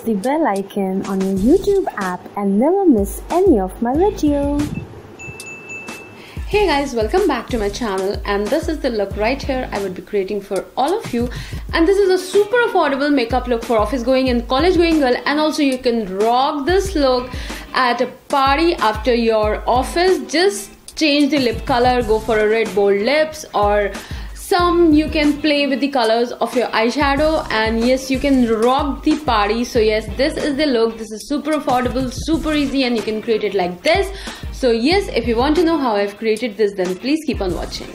the bell icon on your YouTube app and never miss any of my videos. Hey guys, welcome back to my channel, and this is the look right here I would be creating for all of you. And this is a super affordable makeup look for office going and college going girl, and also you can rock this look at a party after your office. Just change the lip color, go for a red bold lips, or you can play with the colors of your eyeshadow, and yes, you can rock the party. So yes, this is the look. This is super affordable, super easy, and you can create it like this. So yes, if you want to know how I've created this, then please keep on watching.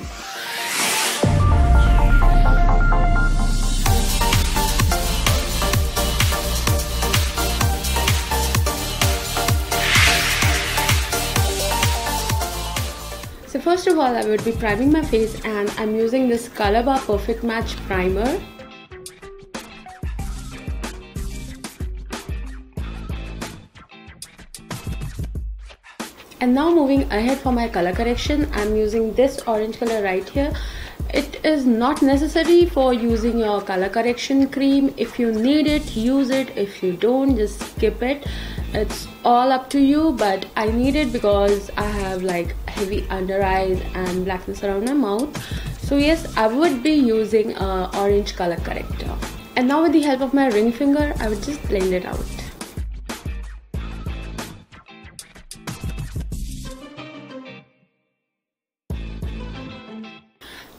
So first of all, I would be priming my face, and I'm using this Color Bar Perfect Match Primer. And now moving ahead for my color correction, I'm using this orange color right here. It is not necessary for using your color correction cream. If you need it, use it. If you don't, just skip it. It's all up to you, but I need it because I have like heavy under eyes and blackness around my mouth. So yes, I would be using orange color corrector. And now with the help of my ring finger, I would just blend it out.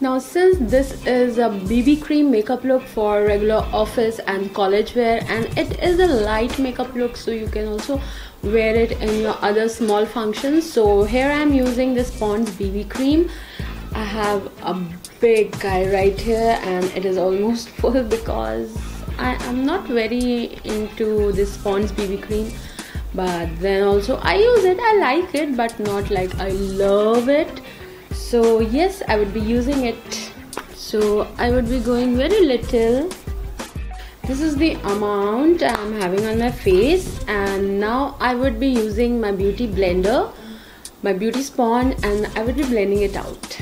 Now since this is a BB cream makeup look for regular office and college wear, and it is a light makeup look, so you can also wear it in your other small functions. So here I am using this Pond's BB cream. I have a big guy right here, and it is almost full because I am not very into this Pond's BB cream. But then also I use it, I like it, but not like I love it. So yes, I would be using it. So I would be going very little. This is the amount I'm having on my face, and now I would be using my beauty blender, my beauty sponge, and I would be blending it out.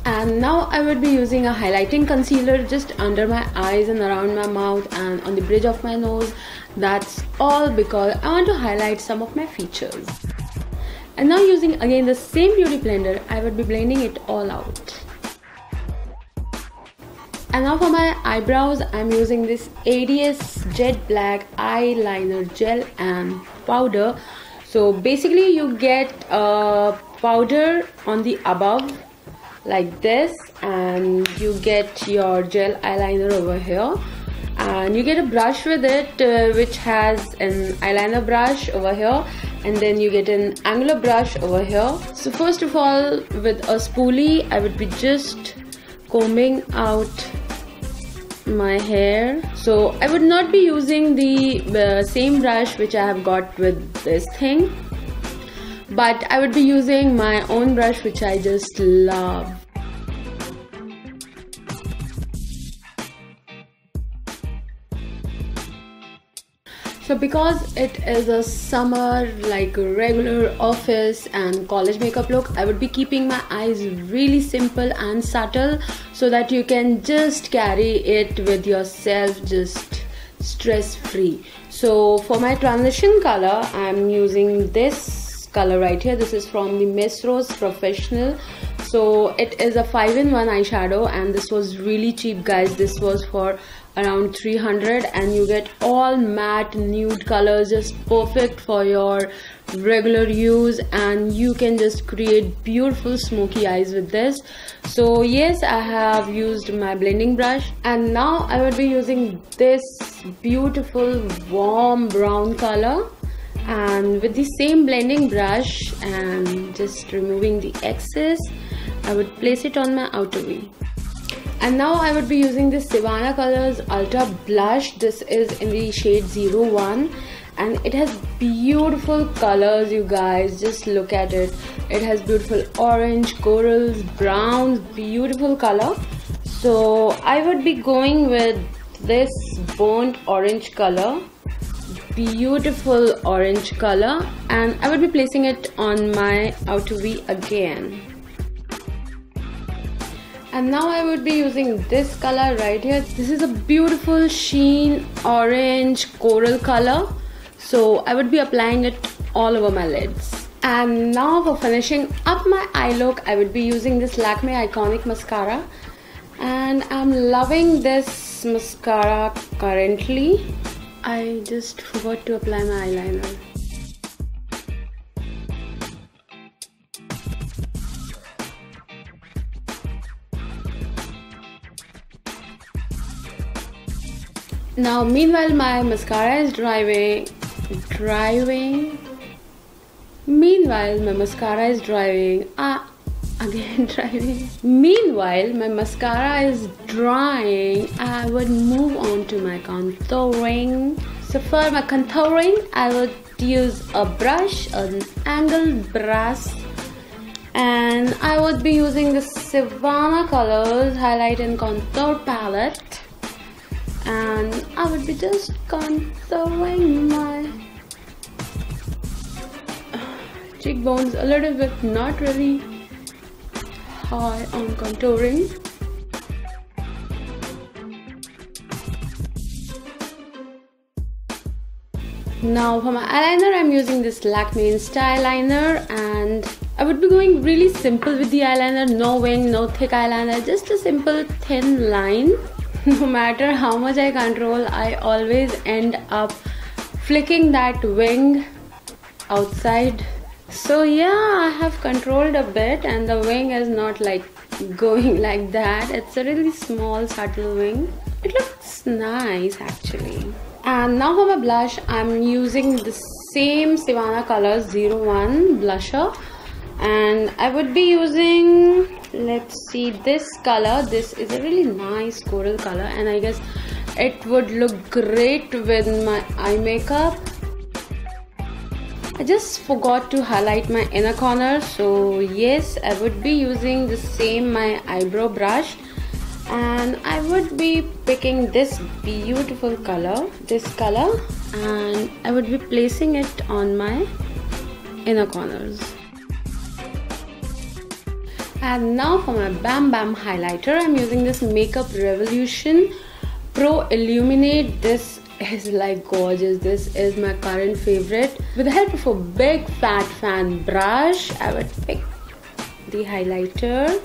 And now I would be using a highlighting concealer just under my eyes and around my mouth and on the bridge of my nose. That's all because I want to highlight some of my features. And now using again the same beauty blender, I would be blending it all out. And now for my eyebrows, I'm using this ADS Jet Black eyeliner gel and powder. So basically you get a powder on the above like this, and you get your gel eyeliner over here, and you get a brush with it which has an eyeliner brush over here, and then you get an angular brush over here. So first of all, with a spoolie, I would be just combing out my hair. So I would not be using the same brush which I have got with this thing, but I would be using my own brush which I just love. So because it is a summer like regular office and college makeup look, I would be keeping my eyes really simple and subtle so that you can just carry it with yourself, just stress free. So for my transition color, I'm using this color right here. This is from the Miss Rose Professional. So it is a 5-in-1 eyeshadow, and this was really cheap guys. This was for around 300, and you get all matte nude colors, just perfect for your regular use, and you can just create beautiful smoky eyes with this. So yes, I have used my blending brush, and now I will be using this beautiful warm brown color, and with the same blending brush and just removing the excess, I would place it on my outer V. And now I would be using this Savannah Colors Ultra Blush. This is in the shade 01, and it has beautiful colors, you guys. Just look at it. It has beautiful orange, corals, browns, beautiful color. So I would be going with this burnt orange color, beautiful orange color, and I would be placing it on my outer V again. And now I would be using this color right here. This is a beautiful sheen orange coral color. So I would be applying it all over my lids. And now for finishing up my eye look, I would be using this Lakme Iconic Mascara. And I'm loving this mascara currently. I just forgot to apply my eyeliner. Now meanwhile my mascara is drying. Meanwhile my mascara is drying. Meanwhile my mascara is drying, I would move on to my contouring. So for my contouring, I would use a brush, an angled brush, and I would be using the Savannah Colors Highlight and Contour Palette. And I would be just contouring my cheekbones a little bit, not really high on contouring. Now for my eyeliner, I'm using this Lakme Insta eyeliner, and I would be going really simple with the eyeliner. No wing, no thick eyeliner, just a simple thin line. No matter how much I control, I always end up flicking that wing outside. So yeah, I have controlled a bit, and the wing is not like going like that. It's a really small subtle wing. It looks nice actually. And now for my blush, I'm using the same Savannah Colors 01 blusher, and I would be using, let's see, this color. This is a really nice coral color, and I guess it would look great with my eye makeup. I just forgot to highlight my inner corner, so yes, I would be using the same my eyebrow brush, and I would be picking this beautiful color, and I would be placing it on my inner corners. And now for my Bam Bam highlighter, I'm using this Makeup Revolution Pro Illuminate. This is like gorgeous. This is my current favorite. With the help of a big fat fan brush, I would pick the highlighter,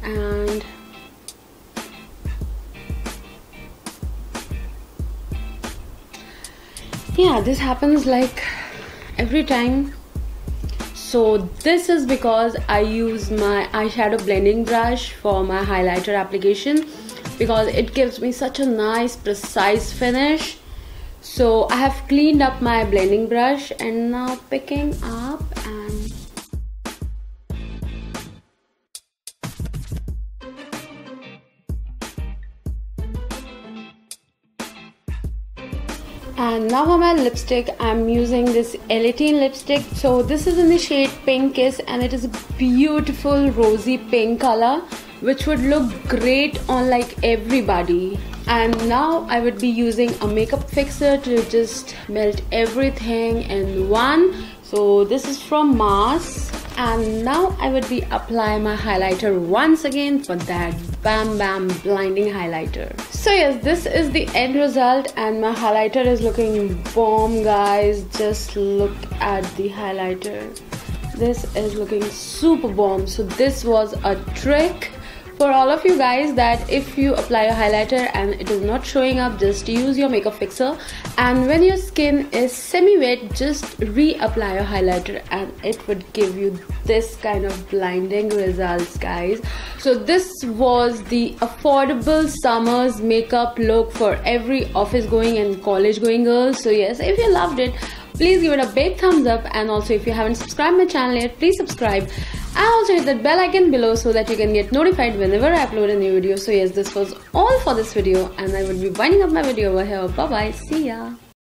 and yeah, this happens like every time. So this is because I use my eyeshadow blending brush for my highlighter application, because it gives me such a nice precise finish. So I have cleaned up my blending brush, and now picking up and now for my lipstick, I'm using this L18 lipstick. So this is in the shade Pink Kiss, and it is a beautiful rosy pink color, which would look great on like everybody. And now I would be using a makeup fixer to just melt everything in one. So this is from Mars, and now I would be applying my highlighter once again for that Bam Bam blinding highlighter. So yes, this is the end result, and my highlighter is looking bomb, guys. Just look at the highlighter. This is looking super bomb. So this was a trick for all of you guys, that if you apply a highlighter and it is not showing up, just use your makeup fixer, and when your skin is semi-wet, just reapply your highlighter, and it would give you this kind of blinding results, guys. So this was the affordable summer's makeup look for every office going and college going girls. So yes, if you loved it, please give it a big thumbs up, and also if you haven't subscribed my channel yet, please subscribe, and also hit that bell icon below so that you can get notified whenever I upload a new video. So yes, this was all for this video, and I will be winding up my video over here. Bye bye, see ya.